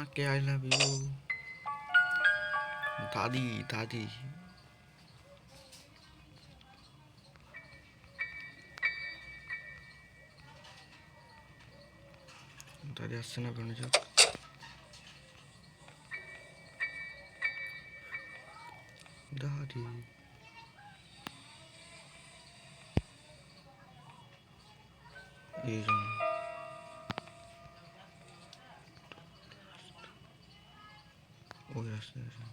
মাকে I love you. দাদি দাদি দাদি আসছে না, বেরোনো যাক। দাদি এই জন্য ওই রাস্তায় আছে।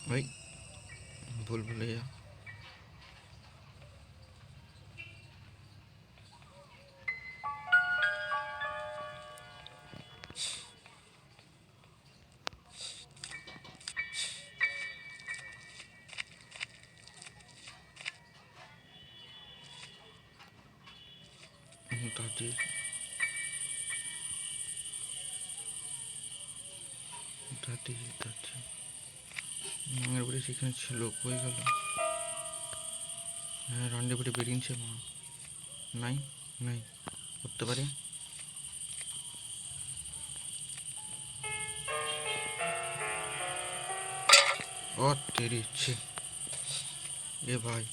ভাই ভুল ভুলাইয়া দাদি দাদি দাদি মায়ের বাড়ি সেখানে ছিল, কই গেল? হ্যাঁ রান্ডে বাড়ি বেরিয়েছে মা। নাই নাই করতে পারে। ও তেরি ইচ্ছে এ ভাই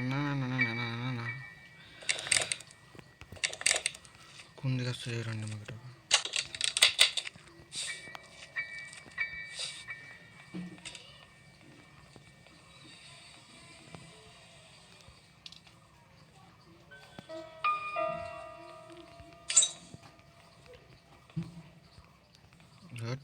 না না না না না না না না, কোন দিকে আসছে রান্ডে মাকে? ঘাট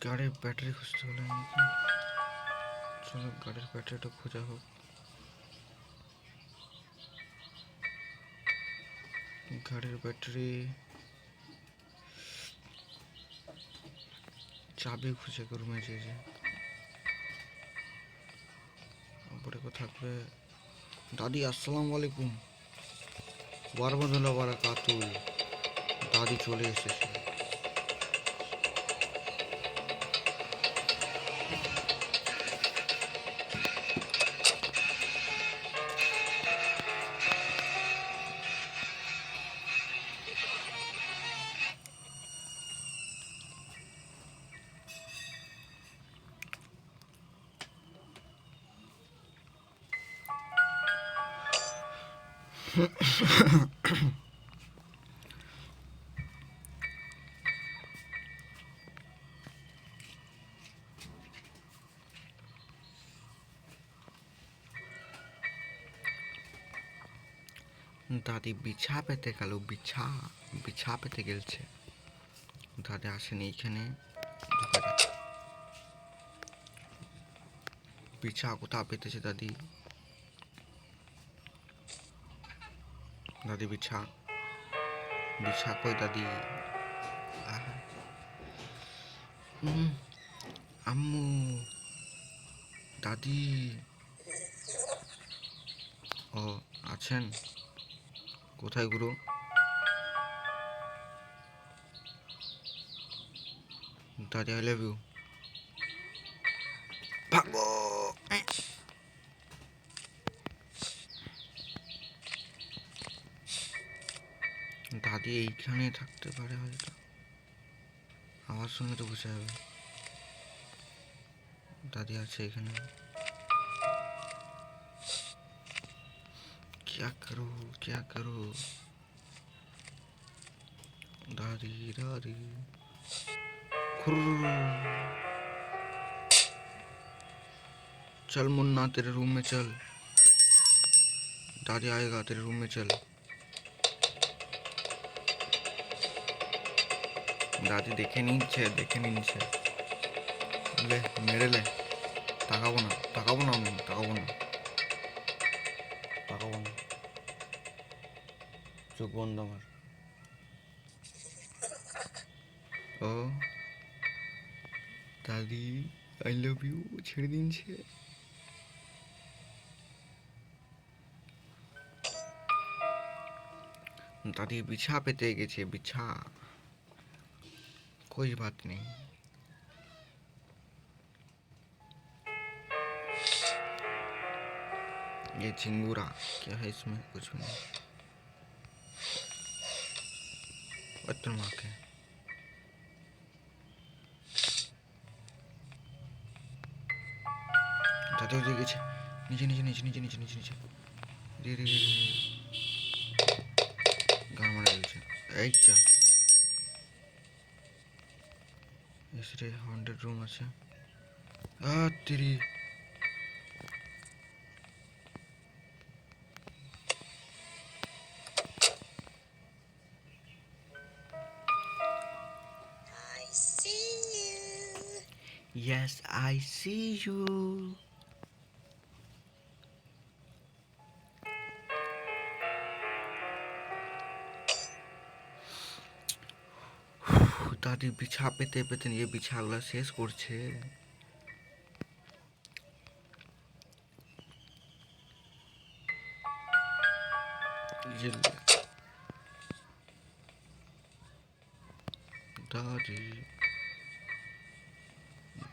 গাড়ির ব্যাটারি খুঁজতে হলে আমাকে, চলো গাড়ির ব্যাটারিটা খোঁজা হোক। গাড়ির ব্যাটারি চাবি খুঁজে রুমে যে উপরে কো থাকবে। দাদি আসসালামু আলাইকুম ওয়ারাহমাতুল্লাহি ওয়া বারাকাতুহু। দাদি চলে এসেছে। দাদি বিছা পেতে গেল, বিছা বিছা পেতে গেলছে। দাদি আসেনি এইখানে, ঢুকা যাক। বিছা কোথাও পেতেছে দাদি? দাদি বিছা বিছা কই দাদি? আম্মু দাদি ও আছেন? কোথায় গুরু? দাদি আই লাভ ইউ। ভাগো। দাদি এইখানে থাকতে পারে হয়তো, আওয়াজ শুনলে তো বুঝে যাবে দাদি আছে এখানে। क्या करो क्या करो दादी दादी चल मुन्ना तेरे रूम में चल, दादी आएगा तेरे रूम में चल। দাদি দেখে নিচ্ছে ले मेरे ले টাকা বন্ধ আমার। ও দাদি আই লাভ ইউ ছেড়ে দিনছে। दादी बिछा पे ते गेछे बिछा कोई बात नहीं। ये झिंगूरा क्या है इसमें कुछ भी नहीं। बर्तन माँ के दादी उधर गेछे नीचे नीचे नीचे नीचे नीचे नीचे नीचे रे रे रे गान मारा गेछे এই চা এসরে 100 রুম আছে আ তেরি Yes, I see you. দাদি বিছা পেতে পেতে নিয়ে বিছাগুলো শেষ করছে। দাদি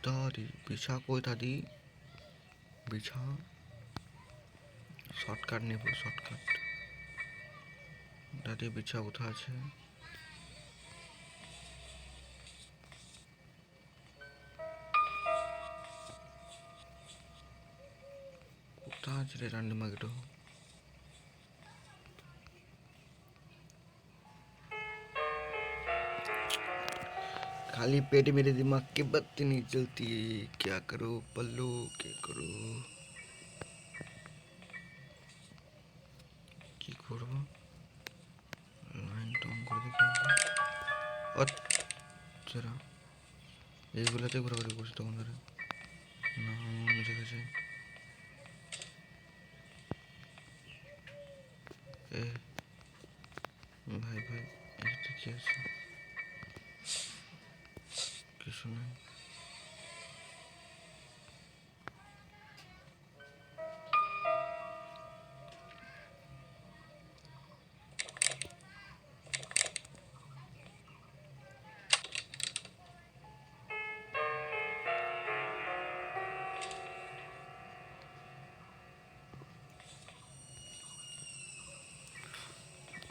দাদি বিছা কই দাদি বিছা শর্টকাট নেব শর্টকাট। দাদি বিছা কোথায় আছে? কোথায় আছে রে রান্ডি মাগিটো? खाली पेट मेरे दिमाग की बत्ती नहीं चलती। क्या करो पल्लू क्या करो কি করব লাইনটা অন করে দেখি। আচ্ছা এইগুলোতে ঘোরাঘুরি করছি তখন ধরে না মুছে গেছে। এ ভাই ভাই এটা কি আছে? কিছু নাই।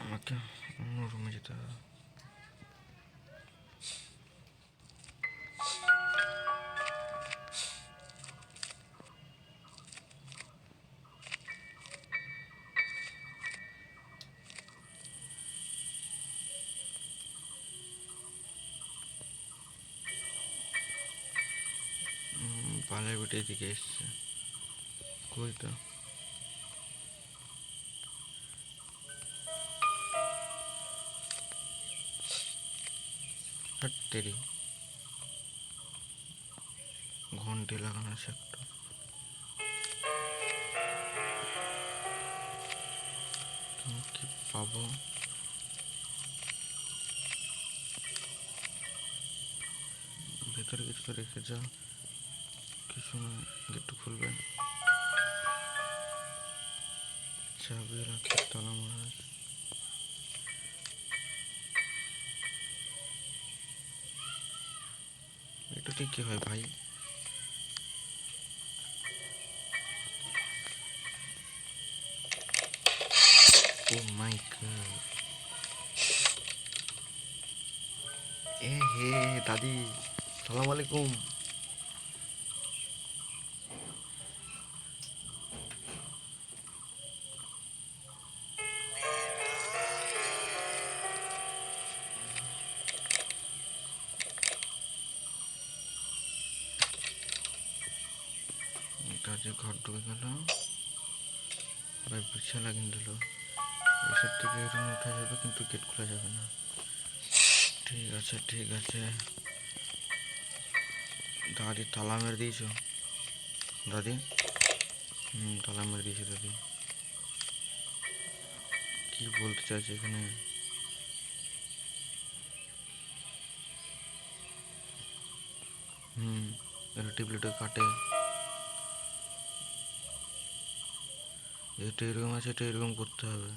আমাকে অন্য রুমে যেতে হবে। পালের বেটে এদিকে এসছে কই তো তেরি ঘন্টি লাগানো আছে একটা। কি পাবো? ভেতরে কিছু তো রেখে যা কিছু না গেটটা খুলবে চাবি রাখি তালা মারা আছে। এটাতে কি হয় ভাই? ও মাই গড এ হে দাদি সালাম আলাইকুম। দাদি ঘর ঢুকে গেল ভাই বিছা লাগিয়ে দিল। এসব থেকে রুম উঠা যাবে কিন্তু গেট খোলা যাবে না। ঠিক আছে ঠিক আছে। দাদি তালা মেরে দিয়েছো? দাদি তালা মেরে দিয়েছি দাদি। কি কি বলতে চাইছে এখানে? এটা টিপলেটা কাটে। এটা এরকম আছে, এটা এরকম করতে হবে,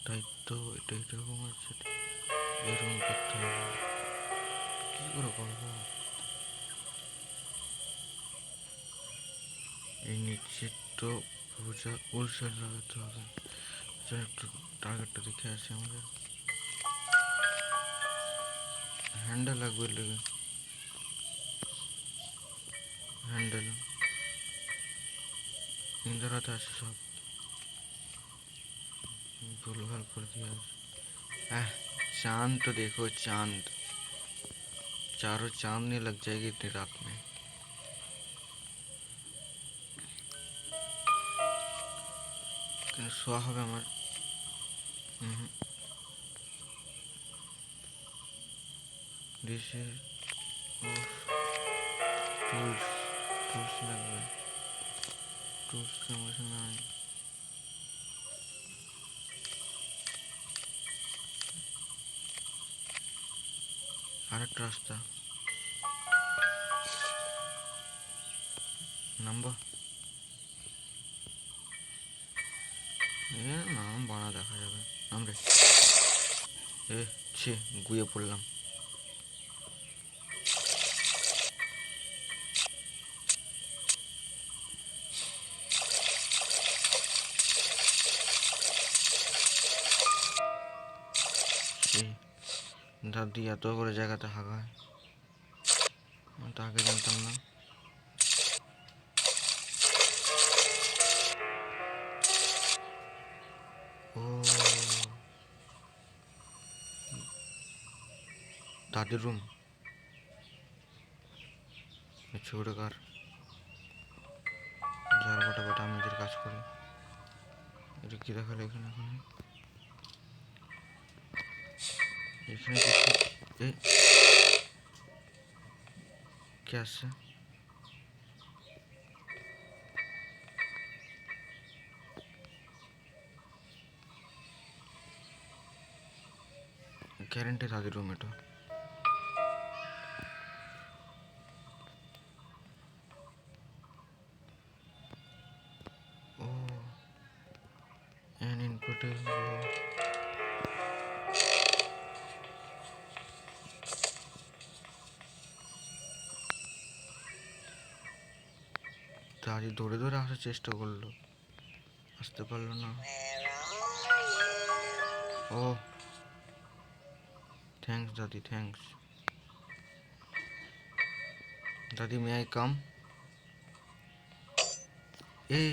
তাই তো? এটা এরকম আছে, এরকম করতে হবে। কি করে করবো? এই নিচে তো বোঝা উলসার লাগাতে হবে। একটু টার্গেটটা দেখে আসি। আমাদের হ্যান্ডেল লাগবে, লেগে হ্যান্ডেল ইন্দারাতে আছে, সব भूलभाल कर दिया। चांद तो देखो, चांद, चारों चांदनी लग जाएगी इतनी रात में। शोया হবে আমার। दिस इज टूल्स, टूल्स লাগবে, टूल्स আমার কাছে নাই। আরেকটা রাস্তা নামবো। নাম বানা দেখা যাবে। নামরে ছে গুয়ে পড়লাম। দাদি এত করে জায়গাতে হাগায়, আমি তো আগে জানতাম না। ও দাদির রুম, ছোটো কার যার বটা বটা আমি নিজের কাজ করি। এটা কি দেখালো এখানে? এখানে এখানে কি আসছে? গ্যারেন্টি দাদির রুম এটা। ও an input is low. দাদি দৌড়ে দৌড়ে আসার চেষ্টা করলো, আসতে পারলো না। ও থ্যাঙ্কস দাদি, থ্যাঙ্কস দাদি। May I come? A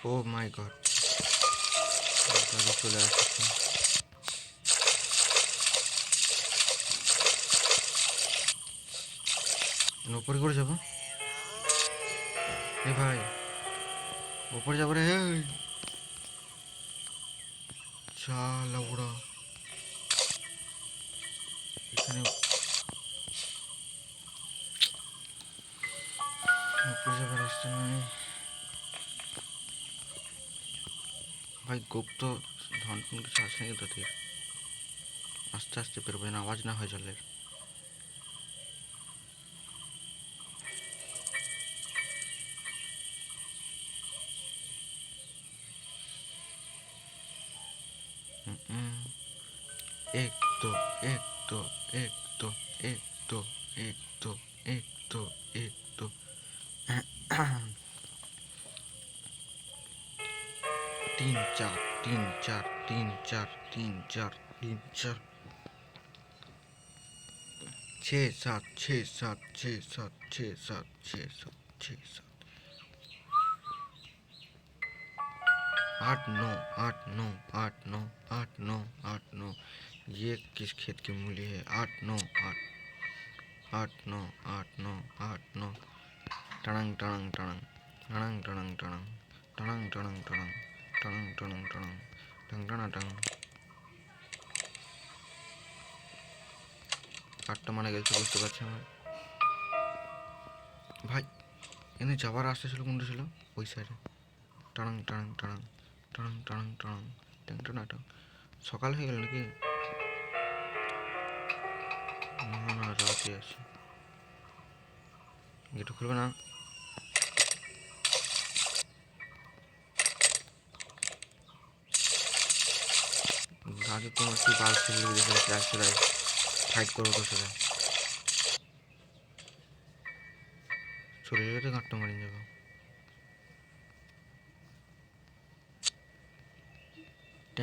O my god, দাদি চলে আসছে। উপরে করে যাবো? এ ভাই উপরে যাবো রে, চালা বুড়া। এখানে উপরে যাবার রাস্তা নাই ভাই। গুপ্ত ধন কিছু আছে নাকি দাদির? আস্তে আস্তে বেরোবে না, আওয়াজ না হয় জলের। एक दो एक दो एक दो एक दो एक दो एक दो एक दो। तीन चार तीन चार तीन चार तीन चार तीन चार, 6 7 6 7 6 7 6 7 6 7 6 7 8 9 8 9 8 9 8 9 8 9। ये किस खेत की मूली है? 8 9 8 8 9 8 9 8 9। टणंग टणंग टणंग टणंग टणंग टणंग टणंग टणंग टणंग टणंग टणंग टणंग टंग टणा टंग। কাঠটা মারা গেছে বুঝতে পারছি আমার। ভাই এখানে যাওয়ার রাস্তা ছিল, কোনটা ছিল? ওই সাইডে। টানাং টানাং টানাং টানাং টানাং টানাং ট্যাং টানা টাং। সকাল হয়ে গেল নাকি? না না, রাতে আছে। গেট খুলবে না? দাদু তোমার কি বাল ছিল দেখে রাস্তায় ফাইট করবো তোর সাথে। চলে গেলে তো গাঁটটা মারিয়ে যাবো।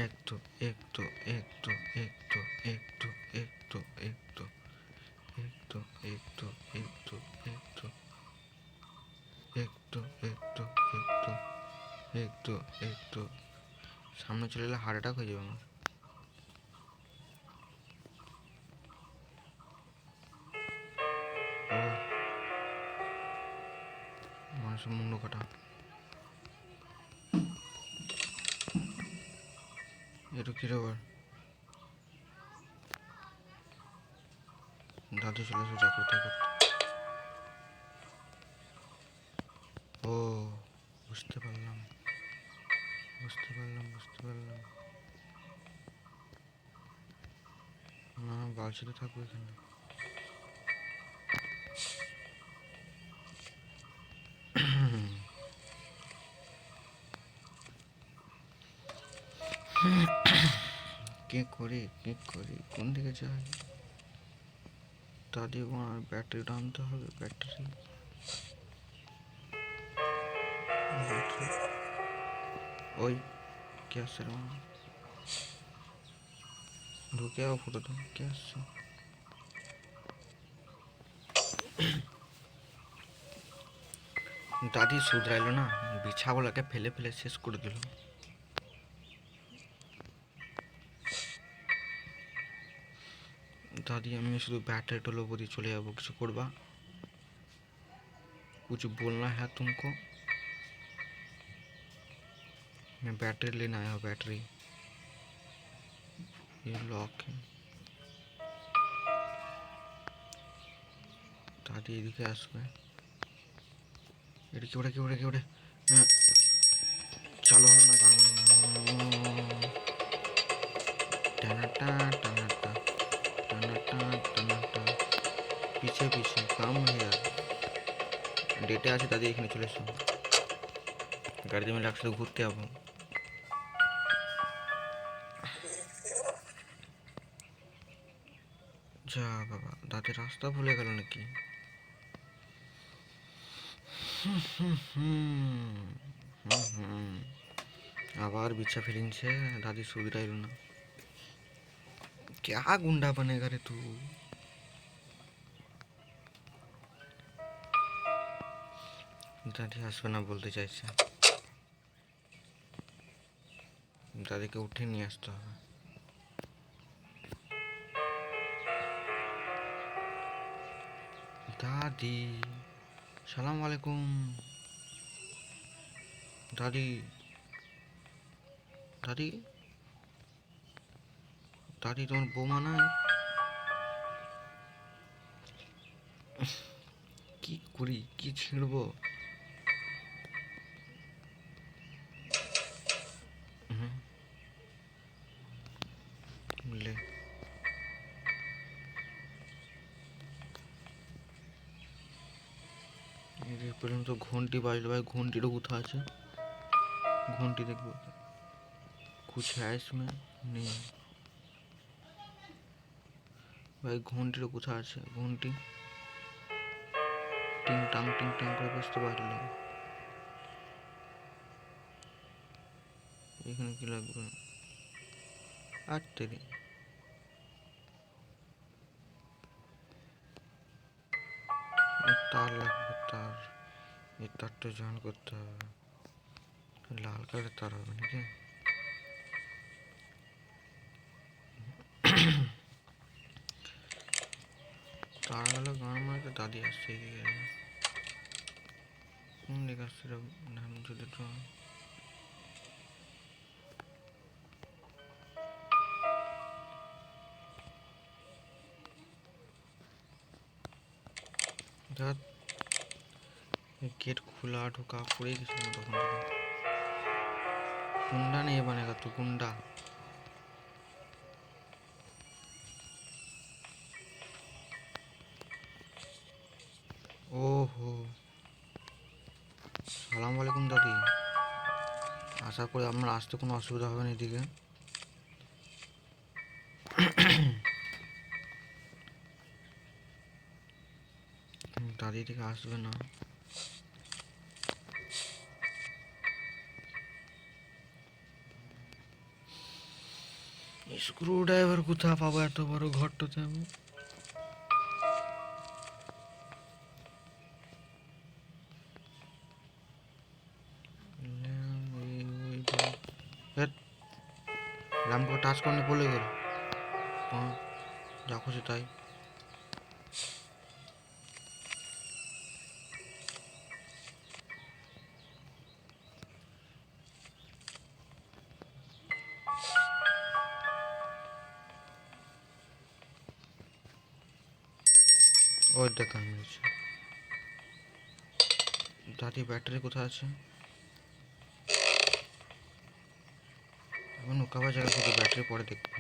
একটু একটু একটু একটু একটু একটু একটু একটু একটু একটু একটু একটু একটু একটু একটু একটু সামনে চলে এলে হার্ট অ্যাটাক হয়ে যাবে আমার। ও মানুষের মুন্ড কাটা। এটা কি রে আবার? দাদু চলে এসে যা করতে করতে। ও বুঝতে পারলাম বুঝতে পারলাম বুঝতে পারলাম। না বালছিতে থাকবো এখানে। কি করি কি করি, কোন দিকে যাই? দাদি আমার ব্যাটারিটা আনতে হবে। ব্যাটারি ওই কে আসছে রে মামা? ঢুকে যাও ফটো তো, কে আসছে? দাদি শুধরাইলো না, বিছাগুলোকে ফেলে ফেলে শেষ করে দিল। दादी আমি শুধু बैटरी टोलो बोली चले जाबो, কিছু করবা? कुछ बोलना है तुमको? मैं बैटरी लेने आया हूँ। बैटरी ये लॉक है। दादी এদিকে আসবে। এটা কি ওটা কি ওটা কি ওটা? চালু হলো না গান মানে। টানাটা টানাটা টানাটা টানাটা পিছে পিছে কাম है ডেটে আছে। দাদি এখানে চলে এসো, গাড়িতে মিলে একসাথে ঘুরতে যাবো। যা বাবা, দাদি রাস্তা ভুলে গেল নাকি? আবার বিচ্ছা ফেলিনছে। দাদি সুবিধাইল না। क्या गुंडा बनेगा रे तू? দাদি আসবে না বলতে চাইছে। দাদিকে উঠে নিয়ে আসতে হবে। দাদি সালাম আলাইকুম। দাদি দাদি দাদি তোমার বৌমা নাই? কি করি, কি ছিঁড়বো? লে পর্যন্ত ঘন্টি বাজলো ভাই। ঘন্টিটা কোথায় আছে? घंटी देखो, कुछ है इसमें? नहीं भाई। घंटी কোথায় আছে? ঘন্টি টিং টাং করে বুঝতে পারলাম। এখানে কি লাগবে? আর তেরি তার লাগবে। তার এই তারটা জয়েন করতে হবে। লাল কালারের তার হবে নাকি? তার হলো গান মারতে। দাদি আসছে এদিকে। কোন দিকে আসছে রে? ধান যদি ধ্যাৎ, गेट खुला ढुका পড়ে গেছিলাম তখন থেকে। कुंडा नहीं बनेगा तू कुंडा। ओहो, সালাম আলাইকুম দাদি। আশা করি আপনার আসতে কোনো অসুবিধা হবে না এদিকে। দাদি এদিকে আসবে না। স্ক্রু ড্রাইভার কোথায় পাবো এত বড় ঘরটাতে আমি? ল্যাম্পটা টাচ করলে পড়ে গেল। হ্যাঁ, যা খুশি তাই। ওই দেখা মিলছে। দাদি ব্যাটারি কোথায় আছে? এখন নুকাবার জায়গা থেকে ব্যাটারি পরে দেখবো।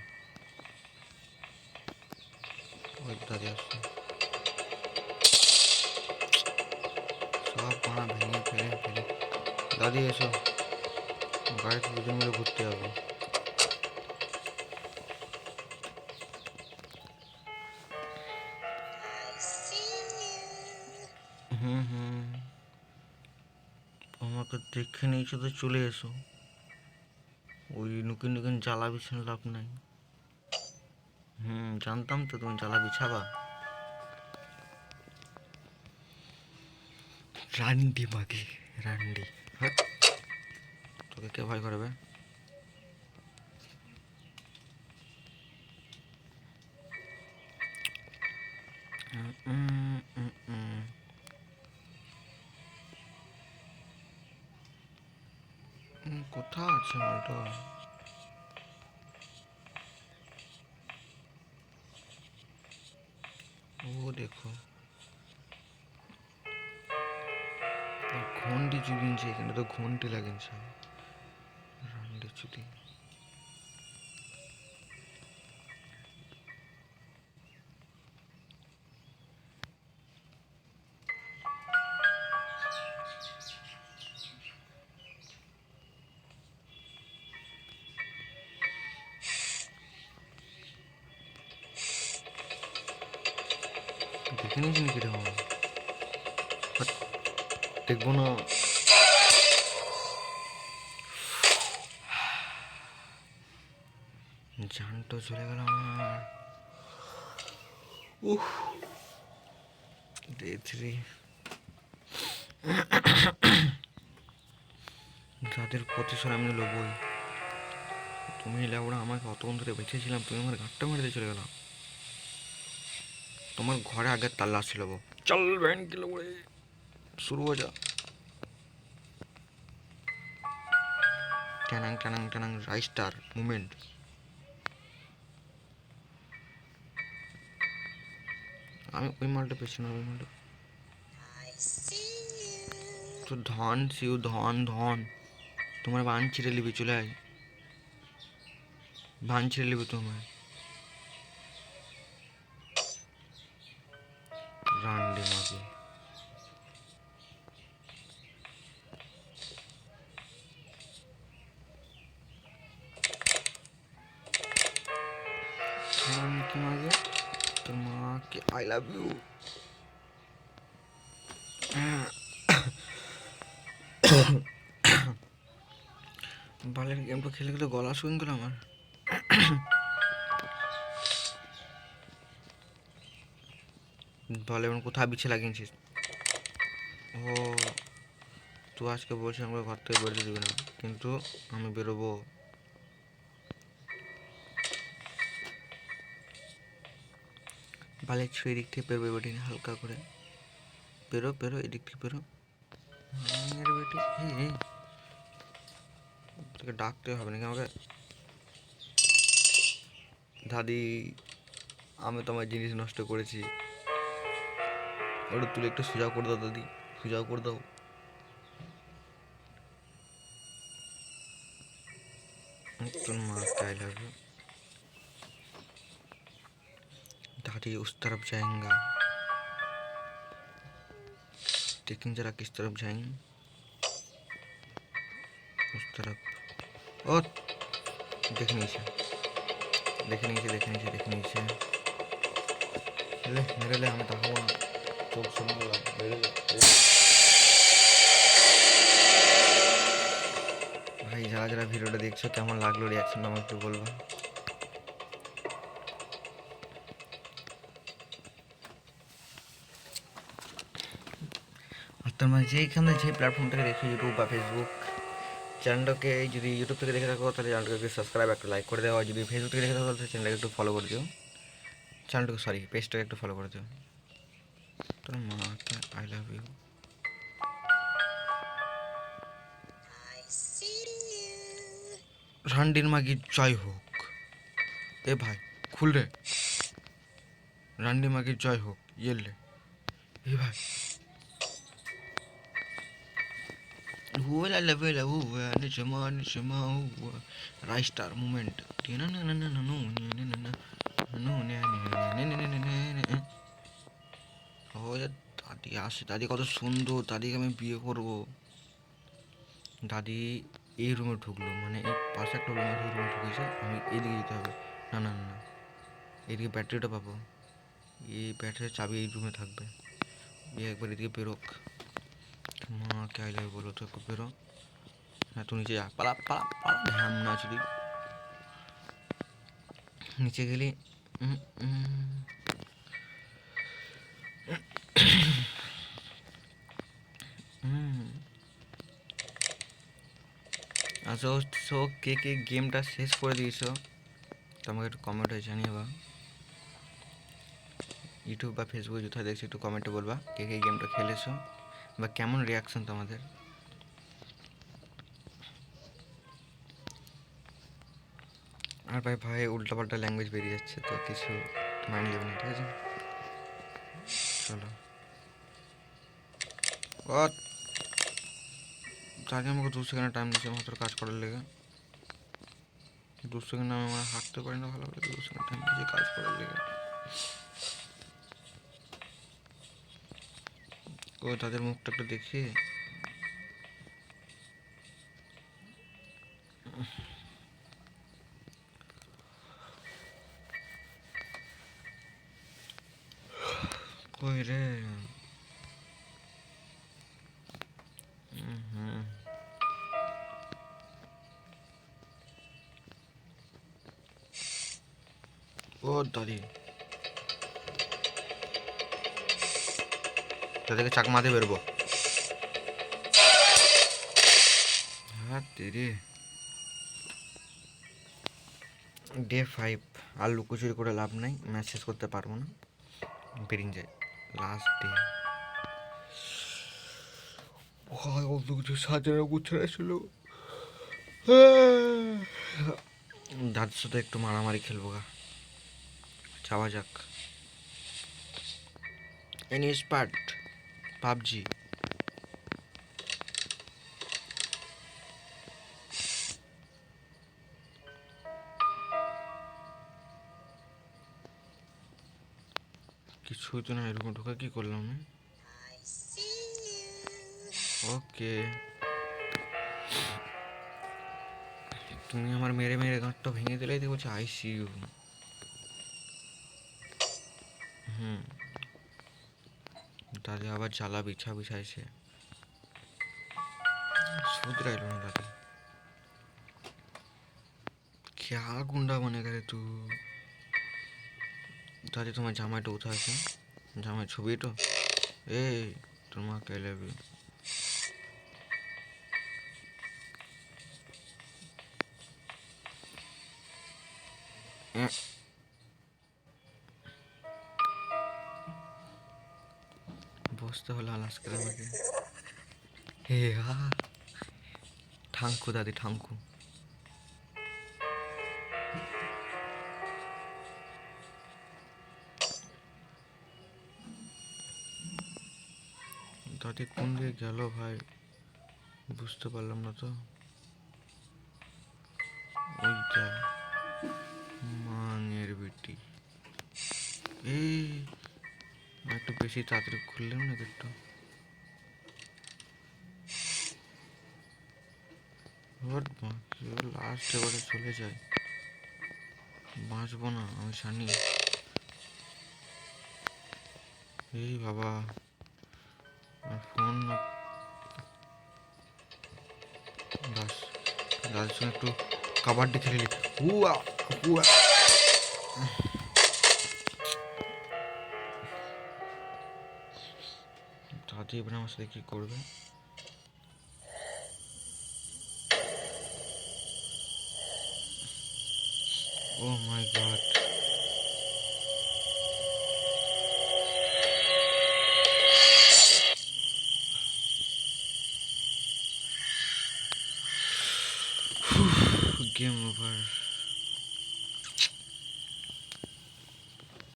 ওই দাদি আসছে। সব পাড়া ভেঙে ফেলে ফেলে। দাদি এসো, গাড়িতে দুজন মিলে ঘুরতে যাবো। হুম, আমাকে দেখে নিয়েছো তো চলে এসো। ওই নুকিন নুকিন জ্বালা বিছানো লাভ নাই। জানতাম তো তুমি জ্বালা বিছাবা। রান্ডি মাগি, রান্ডি। হ্যাঁ, তোকে কে ভয় করবে? কোথায় আছে মালটা? ও দেখো, ঘন্টি চুদিনছে এখানে, তো ঘন্টি লাগিয়েছে। রান্ডি চুদি। দেখে নিয়েছি নাকি রে? দেখবো না। জানটা চলে গেল আমার। উফ, ডে 3। যাদের প্রতিশোধ আমি লবই। তুমি লেবড়া আমাকে অতক্ষণ ধরে বেঁচেছিলাম, তুমি আমার গাঁটটা মেরে দিয়ে চলে গেলাম। তোমার ঘরে আগের তাল্লা ছিল। চল ভ্যান কিলো বলে শুরু হয়ে যা। টানাং টানাং টানাং রাইস্টার মুভমেন্ট। আমি ওই মালটা পেছি না, ওই মালটা তো ধন সিউ ধন ধন। তোমার বান ছিঁড়ে নিবি, চলে আয়। বান ছিঁড়ে নিবি তোমার। রান্ডি মাকে কি মাগে? তোর মাকে আই লাভ ইউ। বালের গেমটা খেলে গেলে গলা শুকিয়ে গেল আমার। বলে কোথায় বিছে লাগিয়েছিস? ও, তুই আজকে বলছিস আমাকে ঘর থেকে বেরোতে দিবি না, কিন্তু আমি বেরোবো। বালের ছুঁয়ে এদিক থেকে বেরোবে বেটি, হালকা করে বেরো বেরো, এদিক থেকে বেরো। বেটি তোকে ডাকতে হবে নাকি আমাকে? দাদি, আমি তোমার জিনিস নষ্ট করেছি। ওটা তুলে একটু সোজা করে দাও দাদি, সোজা করে দাও। তোর माँ का आई लव यू। दादी उस तरफ जाएंगा, लेकिन जरा किस तरफ जाएंगे, उस तरफ। और देख नीचे, देख नीचे, देख नीचे, देख नीचे। ले मेरे ले, हमें ताकू ना तो सुन लो मेरे ले। भाई যারা যারা ভিডিওটা দেখছো কেমন লাগলো রিয়াকশনটা আমাকে একটু বলবা। আর তোমরা যেইখানে যে প্ল্যাটফর্ম থেকে দেখছো, ইউটিউব বা ফেসবুক, চ্যানেলটাকে যদি ইউটিউব থেকে দেখে থাকো তাহলে চ্যানেলটাকে সাবস্ক্রাইব একটা লাইক করে দেওয়া, যদি ফেসবুক থেকে দেখে থাকো তাহলে চ্যানেলটাকে একটু ফলো করে দিও, চ্যানেলটাকে সরি পেজটাকে একটু ফলো করে দিও। তোর মাকে আই লাভ ইউ। রান্ডির মাগি জয় হোক। এ ভাই খুল রে, রান্ডি মাগির জয় হোক ইয়ে লে। এ ভাই রাইস্টার মুভমেন্ট। দাদি আসে, দাদি কত সুন্দর, দাদিকে আমি বিয়ে করবো। দাদি এই রুমে ঢুকলো, মানে এই পাশে একটা রুম আছে, রুমে ঢুকেছে, আমি এইদিকে যেতে হবে। না না না, এইদিকে ব্যাটারিটা পাবো, এই ব্যাটারির চাবি এই রুমে থাকবে। একবার এদিকে বেরোক, মা কে আই লাভ বলো তো, একটু বেরো। হ্যাঁ তুই নিচে যা, পালা পালা পালা, ধ্যান না চুরি। নিচে গেলি আচ্ছা সো কে কে গেমটা শেষ করে দিয়েছো তো আমাকে একটু কমেন্টে জানিয়ে বা, ইউটিউব বা ফেসবুকে কোথায় দেখছি একটু কমেন্টে বলবা কে কে গেমটা খেলেছো বা কেমন রিয়াকশন তোমাদের। আর ভাই ভাই উল্টাপাল্টা ল্যাঙ্গুয়েজ বেরিয়ে যাচ্ছে তো কিছু মাইন্ড নেবে না, ঠিক আছে। চলো ও তাকে আমাকে 2 সেকেন্ড টাইম দিচ্ছে মাত্র কাজ করার লেগে। 2 সেকেন্ড আমি আমার হাঁটতে পারি না ভালো করে, 2 সেকেন্ড টাইম দিচ্ছে কাজ করার লেগে। ও তাদের মুখটা একটু দেখি। কই রে, ও দাদি তাদেরকে চাক মাথে বেরোবো। হ্যাঁ তেরে ডে 5 আর লুকোচুরি করে লাভ নাই, ম্যাচ শেষ করতে পারবো না, বেরিয়ে যায় লাস্ট ডে। কত কিছু সাজানো গুছানো ছিল। দাদার সাথে একটু মারামারি খেলবো গা, যাওয়া যাক। Any sport PUBG. কিছুই তো না, এরকম ঢোকা কি করলাম আমি। ওকে তুমি আমার মেরে মেরে গাঁটটা ভেঙে দিলেই তো বলছে ICU। দাদি আবার জ্বালা বিছা বিছাইছে, শুধরাইল না দাদি। क्या गुंडा बनेगा रे तू। দাদি তোমার জামাইটা উঠে আছে, জামাই ছবিটা এই তোমার কে লাগবে। বসতে হলো আলাস করে আমাকে। হে হা ঠাঙ্কু দাদি ঠাঙ্কু। দাদি কোন দিকে গেল ভাই, বুঝতে পারলাম না তো। ওইটা মাঙের বিটি। এই একটু বেশি তাড়াতাড়ি খুললাম না একটু। লাস্ট এবারে চলে যায়, বাঁচবো না আমি জানি। এই বাবা ফোন বাস, দাদার সঙ্গে একটু কাবাডি খেলে হুয়া হুয়া। দাদি এবারে আমার সাথে কি করবে? ও মাই গড, গেম ওভার।